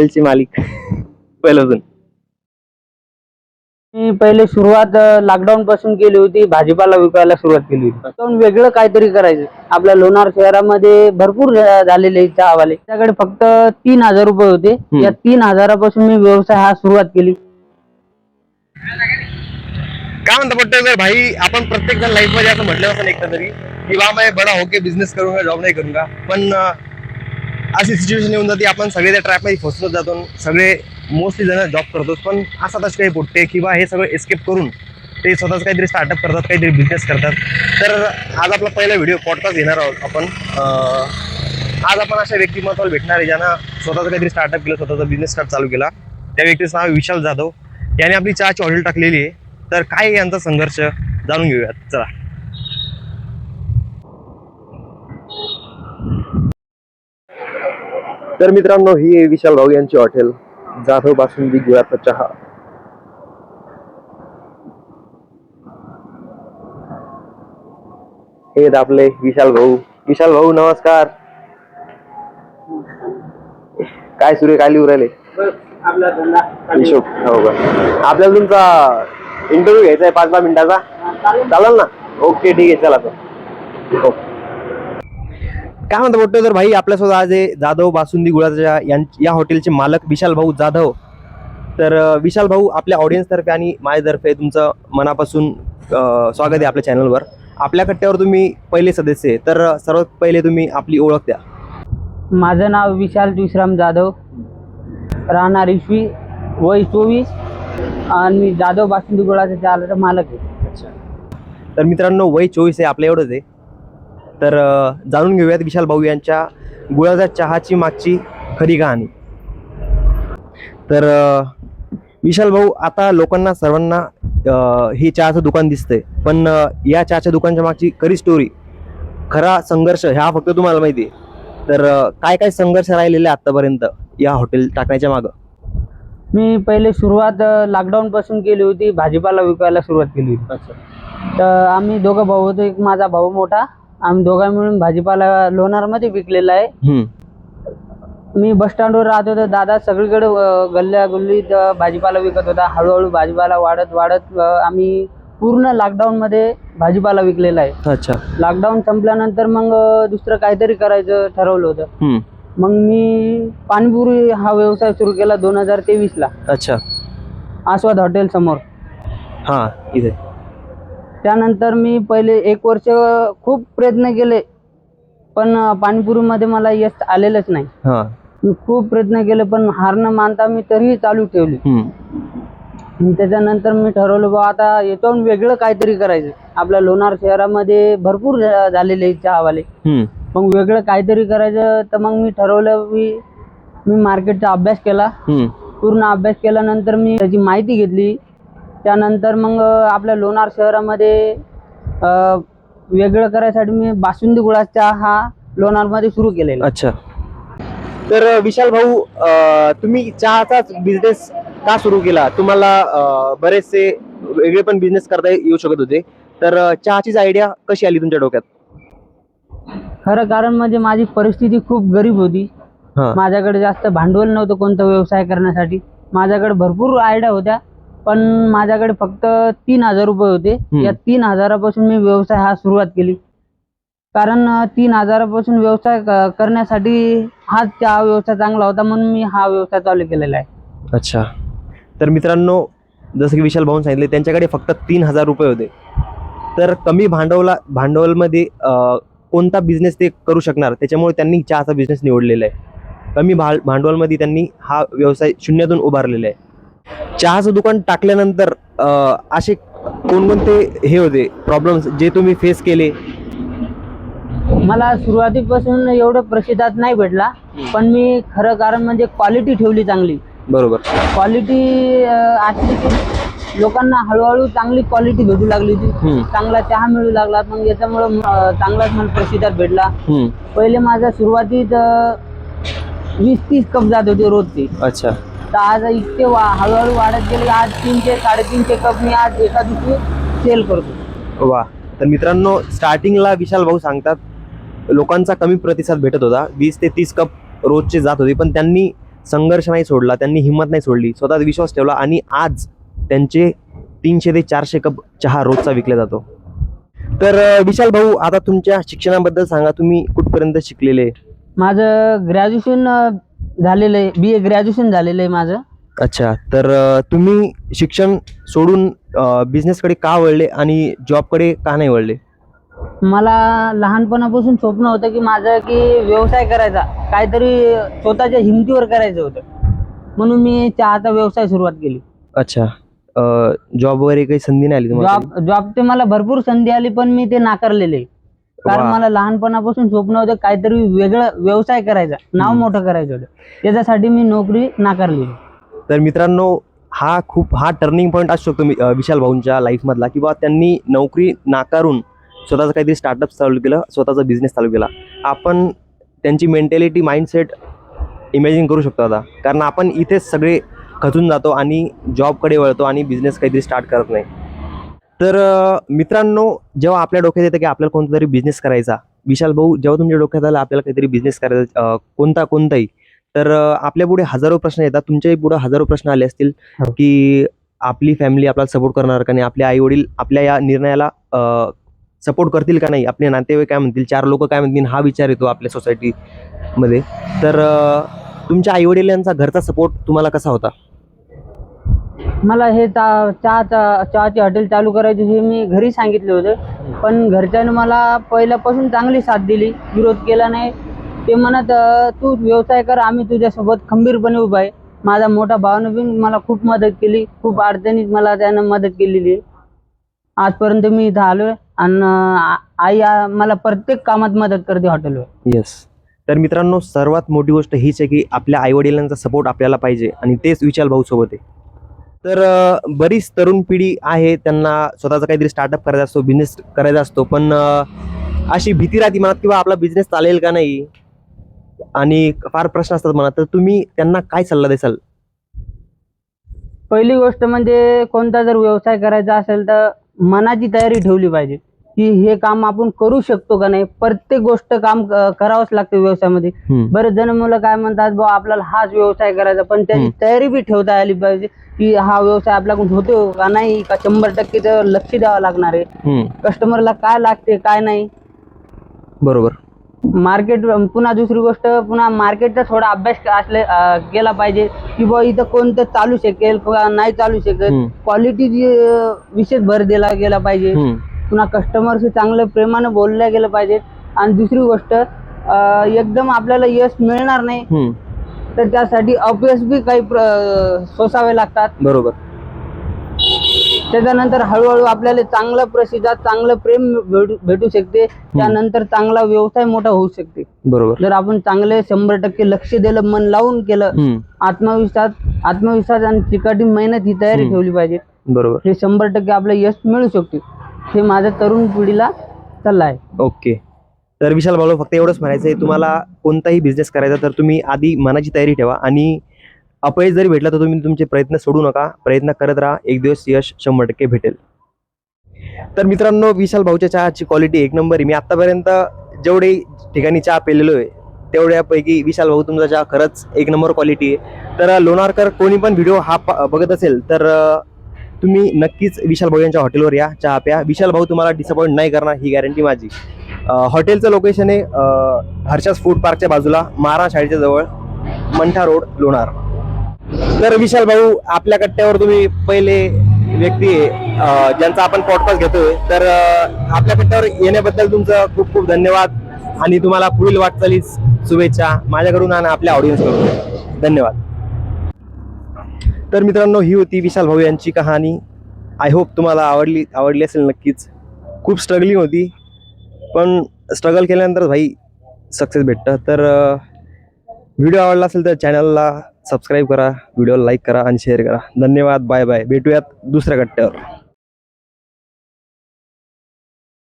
ची मालिक पहिल्यापासून मी पहिले सुरुवात लॉकडाऊन पासून केली होती. भाजीपाला विकायला सुरुवात केली होती. पण वेगळं काहीतरी करायचं. आपल्या लोणार शहरामध्ये भरपूर झालेले चहावाले. त्याकडे फक्त 3000 रुपये होते. या 3000 पासून मी व्यवसाय हा सुरुवात केली. काय म्हणता पटतं तर भाई, आपण प्रत्येक जण लाईफ मध्ये असं म्हटलं असं एकदा तरी की बा मैं बडा होके बिझनेस करूंगा, जॉब नाही करूंगा. पण अशी सिच्युएशन येऊन जाते, आपण सगळे त्या ट्रॅप मध्ये फसवत जातो. सगळे मोस्टली जण जॉब करतो, पण असा तसं काही पोटते किंवा हे सगळं एस्केप करून ते स्वतःच काहीतरी स्टार्टअप करतात, काहीतरी बिझनेस करतात. तर आज आपला पहिला व्हिडिओ पॉडकास्ट घेणार आहोत आपण. आज आपण अशा व्यक्तिमत्वाला भेटणार आहे ज्यांना स्वतःच काहीतरी स्टार्टअप केलं, स्वतःचा बिझनेस चालू केला. त्या व्यक्तीचं नाव विशाल जाधव. याने आपली चहाची हॉटेल टाकलेली आहे. तर काय यांचा संघर्ष जाणून घेऊयात, चला. तर मित्रांनो, ही आहे विशाल भाऊ यांची हॉटेल, जाधव बासुंदी गुळाचा चहा. हे आपले विशाल भाऊ. विशाल भाऊ नमस्कार. काय सुरू आहे, काय लिहू राहिले? हिशोब. हो का? आपल्याला तुमचा इंटरव्ह्यू घ्यायचा आहे 5-10 मिनिटाचा. चालेल ना? ओके, ठीक आहे, चला. तर काय म्हणतो बोलतोय तर भाई, आपल्यासोबत आज आहे जाधव बासुंदी गुळाच्या या हॉटेलचे मालक विशाल भाऊ जाधव. तर विशाल भाऊ, आपल्या ऑडियन्स तर्फे आणि माझ्यातर्फे तुमचं मनापासून स्वागत आहे आपल्या चॅनलवर. आपल्या कट्ट्यावर तुम्ही पहिले सदस्य आहे, तर सर्वात पहिले तुम्ही आपली ओळख द्या. माझं नाव विशाल विश्राम जाधव, राहणार इशवी, वय 24, आणि मी जाधव बासुंदी गुळाच्या चहाचा मालक आहे. तर मित्रांनो, वय 24 आहे, आपल्या एवढंच आहे. तर जाणून घेऊयात विशाल भाऊ यांच्या गुळाच्या चहाची मागची खरी कहाणी. तर विशाल भाऊ, आता लोकांना सर्वांना हे चहाचं दुकान दिसतंय, पण या चहाच्या दुकानच्या मागची खरी स्टोरी, खरा संघर्ष ह्या फक्त तुम्हाला माहिती आहे. तर काय काय संघर्ष राहिलेले आतापर्यंत या हॉटेल टाकण्याच्या मागं? मी पहिले सुरुवात लॉकडाऊन पासून केली होती. भाजीपाला विकायला सुरुवात केली होती. तर आम्ही दोघं भाऊ होतो. एक माझा भाऊ मोठा. आम्ही दोघं मिळून भाजीपाला लोणारमध्ये विकलेला आहे. मी बस स्टँडवर राहत होतो. दादा सगळीकडे गल्ल्या गुल्लीत भाजीपाला विकत होता. हळूहळू भाजीपाला वाढत वाढत आम्ही पूर्ण लॉकडाऊन मध्ये भाजीपाला विकलेला आहे. अच्छा. लॉकडाऊन संपल्यानंतर मग दुसरं काहीतरी करायचं ठरवलं होतं. मग मी पाणीपुरी हा व्यवसाय सुरू केला 2023 ला. अच्छा. आस्वाद हॉटेल समोर. हा, इथे. त्यानंतर मी पहिले 1 वर्ष खूप प्रयत्न केले, पण पाणीपुरीमध्ये मला यश आलेलंच नाही. मी खूप प्रयत्न केले, पण हार न मानता मी तरीही चालू ठेवली. त्याच्यानंतर मी ठरवलं बा आता याच्याहून वेगळं काहीतरी करायचं. आपल्या लोणार शहरामध्ये भरपूर झालेले चहावाले. मग वेगळं काहीतरी करायचं. तर मग मी ठरवलं, मी मार्केटचा अभ्यास केला. पूर्ण अभ्यास केल्यानंतर मी त्याची माहिती घेतली. त्यानंतर मग आपल्या लोणार शहरामध्ये वेगळं करायसाठी मी बासुंदी गुळाचा हा लोणारमध्ये सुरू केलेला. अच्छा. तर विशाल भाऊ, तुम्ही चहाचाच बिझनेस का सुरू केला? तुम्हाला बरेचसे वेगळे पण बिझनेस करता येऊ शकत होते. तर चहाचीच आयडिया कशी आली तुमच्या डोक्यात? खरं कारण म्हणजे माझी परिस्थिती खूप गरीब होती. माझ्याकडे जास्त भांडवल नव्हतं कोणता व्यवसाय करण्यासाठी. माझ्याकडे भरपूर आयडिया होत्या, पण माझ्याकडे फक्त 3000 रुपये होते. या 3000 पासून मी व्यवसाय हा सुरुवात केली. कारण 3000 पासून व्यवसाय करण्यासाठी हा चहा व्यवसाय चांगला होता, म्हणून मी हा व्यवसाय चालू केलेला आहे. अच्छा. तर मित्रांनो, जसं की विशाल भाऊन सांगितले, त्यांच्याकडे फक्त 3000 रुपये होते. तर कमी भांडवलमध्ये कोणता बिझनेस ते करू शकणार, त्याच्यामुळे त्यांनी चहाचा बिझनेस निवडलेला आहे. कमी भांडवलमध्ये त्यांनी हा व्यवसाय शून्यातून उभारलेला आहे. चहाचं दुकान टाकल्यानंतर असे कोणकोणते हे होते प्रॉब्लेम्स जे तुम्ही फेस केले? मला सुरुवातीपासून एवढं प्रतिसाद नाही भेटला, पण मी खरं कारण म्हणजे क्वालिटी ठेवली चांगली. बरोबर. क्वालिटी असली की लोकांना हळूहळू चांगली क्वालिटी भेटू लागली होती. चांगला चहा मिळू लागला. मग याच्यामुळं चांगलाच मला प्रतिसाद भेटला. पहिले माझ्या सुरुवातीत 20-30 कप जात होते रोजचे. अच्छा. तर आज इतके हळूहळू वाढत गेले. आज 300-350 कप मी आज एका दिवशी सेल करतो. वा. तर मित्रांनो, स्टार्टिंगला विशाल भाऊ सांगतात लोकांचा कमी प्रतिसाद भेटत होता. 20 ते 30 कप रोजचे जात होते, पण त्यांनी संघर्ष नाही सोडला, त्यांनी हिंमत नाही सोडली, स्वतःचा विश्वास ठेवला आणि आज त्यांचे 300 ते 400 कप चहा रोजचा विकला जातो. तर विशाल भाऊ, आता तुमच्या शिक्षणाबद्दल सांगा, तुम्ही कुठपर्यंत शिकलेले? माझं ग्रॅज्युएशन झालेलं आहे, BA ग्रॅज्युएशन झालेलं आहे माझं. अच्छा, तर तुम्ही शिक्षण सोडून बिझनेसकडे का वळले आणि जॉबकडे का नाही वळले? मला लहानपणापासून स्वप्न होतं की माझं की व्यवसाय करायचा, काहीतरी स्वतःच्या हिमतीवर करायचं होतं, म्हणून मी चहाचा व्यवसाय सुरुवात केली. अच्छा, जॉब वगैरे काही संधी नाही आली तुम्हाला? जॉब ते मला भरपूर संधी आली, पण मी ते नाकारलेले, कारण वा. मला लहानपणापासून स्वप्न होतं काहीतरी वेगळं व्यवसाय करायचा, नाव मोठं करायचं होतं, त्याच्यासाठी मी नोकरी नाकारली. तर मित्रांनो, हा टर्निंग पॉईंट असू शकतो विशाल भाऊंच्या लाईफमधला, की बा त्यांनी नोकरी नाकारून स्वतःचं काहीतरी स्टार्टअप चालू केलं, स्वतःचा बिझनेस चालू केला. आपण त्यांची मेंटॅलिटी, माइंडसेट इमॅजिन करू शकतो आता, कारण आपण इथेच सगळे खचून जातो आणि जॉबकडे वळतो आणि बिझनेस काहीतरी स्टार्ट करत नाही. तर मित्रांनो, जेव्हा आपल्या डोक्यात येतं की आपल्याला कोणता तरी बिझनेस करायचा, विशाल भाऊ, जेव्हा तुमच्या डोक्यात आलं आपल्याला काहीतरी बिझनेस करायचा, कोणताही, तर आपल्या पुढे हजारो प्रश्न येतात, तुमच्याही पुढे हजारो प्रश्न आले असतील की आपली फॅमिली आपल्याला सपोर्ट करणार का नाही, आपले आई वडील आपल्या या निर्णयाला सपोर्ट करतील का नाही, आपले नातेवाईक काय म्हणतील, 4 लोक काय म्हणतील, हा विचार येतो आपल्या सोसायटीमध्ये. तर तुमच्या आई वडिलांचा घरचा सपोर्ट तुम्हाला कसा होता? मला हे चहाची हॉटेल चालू करायची हे मी घरी सांगितले होते, पण घरच्यांनी मला पहिल्यापासून चांगली साथ दिली, विरोध केला नाही. ते म्हणत तू व्यवसाय कर, आम्ही तुझ्यासोबत खंबीरपणे उभा आहे. माझा मोठा भावानं बी मला खूप मदत केली, खूप अडचणीत मला त्यानं मदत केलेली आहे. आजपर्यंत मी इथं आलोय आणि आई मला प्रत्येक कामात मदत करते हॉटेलवर. येस. तर मित्रांनो, सर्वात मोठी गोष्ट हीच आहे की आपल्या आईवडिलांचा सपोर्ट आपल्याला पाहिजे आणि तेच विशाल भाऊ सोबत आहे. तर बरीच तरुण पिढी आहे, त्यांना स्वतःचा काहीतरी स्टार्टअप करायचा असतो, बिझनेस करायचा असतो, पण अशी भीती राहते मनात किंवा आपला बिझनेस चालेल का नाही आणि फार प्रश्न असतात मनात. तर तुम्ही त्यांना काय सल्ला द्याल? पहिली गोष्ट म्हणजे कोणता जर व्यवसाय करायचा असेल तर मनाची तयारी ठेवली पाहिजे की हे काम आपण करू शकतो का नाही. प्रत्येक गोष्ट काम करावंच लागते व्यवसायामध्ये. बरेच जण मुलं काय म्हणतात, बा आपल्याला हाच व्यवसाय करायचा, पण त्याची तयारी बी ठेवता आली पाहिजे की हा व्यवसाय आपल्याकडून होतो का नाही, का 100% लक्ष द्यावं लागणार आहे, कस्टमरला काय लागते काय नाही. बरोबर. मार्केट, पुन्हा दुसरी गोष्ट, पुन्हा मार्केटचा थोडा अभ्यास केला पाहिजे की बा इथं कोणतं चालू शकेल किंवा नाही चालू शकेल. क्वालिटी विशेष भर दिला गेला पाहिजे. पुन्हा कस्टमरशी चांगलं प्रेमानं बोलल्या गेलं पाहिजे. आणि दुसरी गोष्ट, एकदम आपल्याला यश मिळणार नाही, तर त्यासाठी अपयश बी काही सोसावे लागतात. बरोबर. त्याच्यानंतर हळूहळू आपल्याला चांगलं प्रसिद्धात चांगलं प्रेम भेटू शकते, त्यानंतर चांगला व्यवसाय मोठा होऊ शकते. बरोबर. जर आपण चांगले 100% लक्ष दिलं, मन लावून केलं, आत्मविश्वास आणि चिकाटी मेहनत ही तयारी ठेवली पाहिजे, बरोबर, हे 100% आपलं यश मिळू शकते. हे माझ्या तरुण पिढीला सल्ला आहे. ओके. तर विशाल भाऊ, फक्त एवढंच म्हणायचं आहे, तुम्हाला कोणताही बिझनेस करायचा तर तुम्ही आधी मनाची तयारी ठेवा आणि अपयश जरी भेटला तर तुम्ही तुमचे प्रयत्न सोडू नका, प्रयत्न करत राहा, एक दिवस यश 100% भेटेल. तर मित्रांनो, विशाल भाऊच्या चहाची क्वालिटी एक नंबर आहे. मी आतापर्यंत जेवढे ठिकाणी चहा पेलेलो आहे तेवढ्यापैकी विशाल भाऊ तुमचा चहा खरंच एक नंबर क्वालिटी आहे. तर लोणारकर कोणी पण व्हिडिओ हा बघत असेल तर तुम्ही नक्कीच विशाल भाऊ यांच्या हॉटेलवर या, चहा प्या. विशाल भाऊ तुम्हाला डिसअपॉइंट नाही करणार, ही गॅरंटी माझी. हॉटेलचं लोकेशन आहे हर्षास फूड पार्कच्या बाजूला, महाराज शाळेच्या जवळ, मंठा रोड, लोणार. तर विशाल भाऊ, आपल्या कट्ट्यावर तुम्ही पहिले व्यक्ती आहे ज्यांचा आपण पॉडकास्ट घेतोय, तर आपल्या कट्ट्यावर येण्याबद्दल तुमचं खूप खूप धन्यवाद आणि तुम्हाला पुढील वाटचालीस शुभेच्छा माझ्याकडून आणि आपल्या ऑडियन्सकडून. धन्यवाद. तर मित्रांनो, ही होती विशाल भाऊ यांची कहाणी. आय होप तुम्हाला आवडली असेल नक्कीच. खूप स्ट्रगलिंग होती, पण स्ट्रगल केल्यानंतर भाई सक्सेस भेटतं. तर व्हिडिओ आवडला असेल तर चॅनलला सबस्क्राईब करा, व्हिडिओला लाईक करा आणि शेअर करा. धन्यवाद. Bye bye. भेटूयात दुसऱ्या कट्ट्यावर.